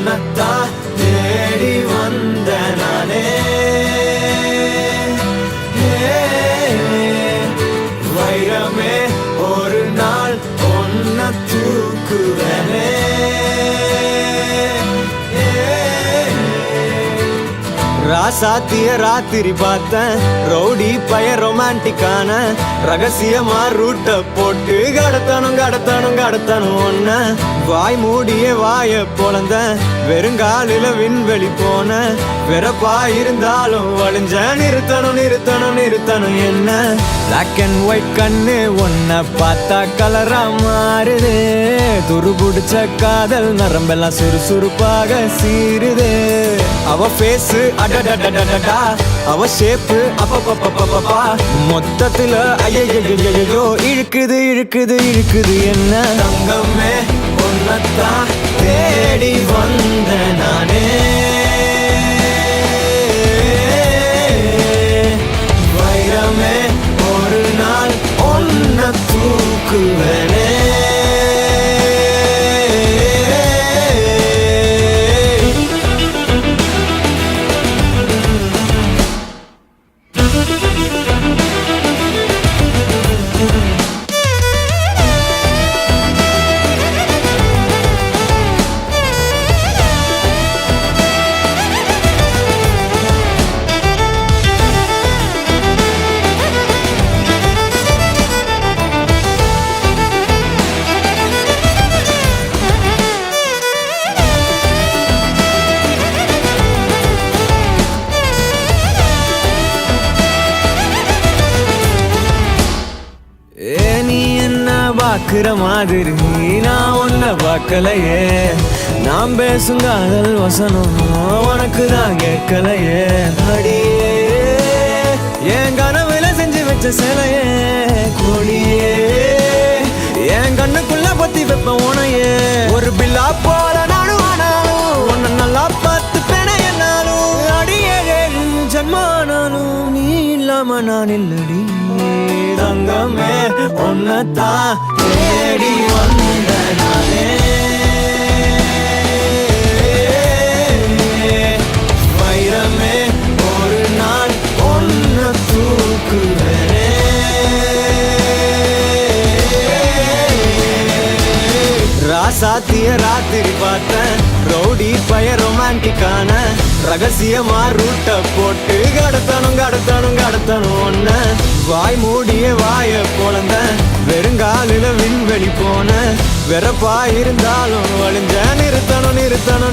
உன்னத்தான் தேடி வந்த நானே வைரமே ஒரு நாள் ஒன்ன தூக்குவனே ராசாத்திய ராத்திரி பார்த்தேன் ரவுடி பய ரொமான்டிக்கான ரகசியமா ரூட்ட போட்டு கடத்தணும் ஒன்ன வாய் மூடிய வாய பொழந்த வெறுங்காலில விண்வெளி போன வெறப்பா இருந்தாலும் வழிஞ்ச நிறுத்தணும் என்ன பிளாக் அண்ட் ஒயிட் கண்ணு ஒன்ன பார்த்தா கலரா மாறுது துருபுடிச்ச காதல் நரம்பெல்லாம் சுறுசுறுப்பாக சீருது அவ பேசு அடடடடடடா அவ ஷேப்பு அப்பப்பப்பப்பப்பா மொத்தத்துல ஐயோ இழுக்குது என்ன தங்கமே ஒன்னத்தான் தேடி வந்த நானே வைரமே ஒரு நாள் ஒன்ன தூக்குவனே நீ என்ன பாக்குற மாதிரி நான் உன்ன பார்க்கலையே நான் பேசும் காதல் வசனம் உனக்கு தான் கேட்கலையே அடியே என் கனவுல செஞ்சு வச்ச சிலையே கோழியே என் கண்ணுக்குள்ள பத்தி வைப்ப உனையே ஒரு பில்லா போல நானும் ஆனாலும் உன்னை நல்லா பார்த்து பெண என்னாலும் அடியே ஜன்மானாலும் நீ இல்லாம நான் இல்லடி தங்கமே உன்னத்தான் தேடி வந்த நானே வைரமே ஒரு நாள் ஒன்ன தூக்குவனே ராசாத்திய ராத்திரி பார்த்தேன் ரவுடி பய ரொமான்டிக்கான ரகசியமா ரூட்ட போட்டு கடத்தணும் ஒன்ன வாய் மூடிய வாய பொழந்த வெறுங்காலில விண்வெளி போன வெறப்பா இருந்தாலும் வழிஞ்ச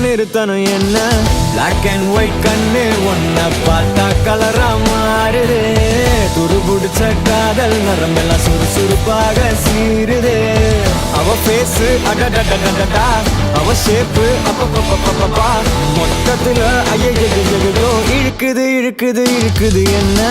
நிறுத்தணும் என்ன பிளாக் அண்ட் ஒயிட் கண்ணு ஒன்ன பார்த்தா கலரா மாறுது துருபுடிச்ச காதல் நரம்பெல்லாம் சுறுசுறுப்பாக சீருது அவ பேசு அடடடடடா அவ ஷேப்பு அப்பப்பப்பப்பப்பா மொத்தத்துல ஐயோ இழுக்குது என்ன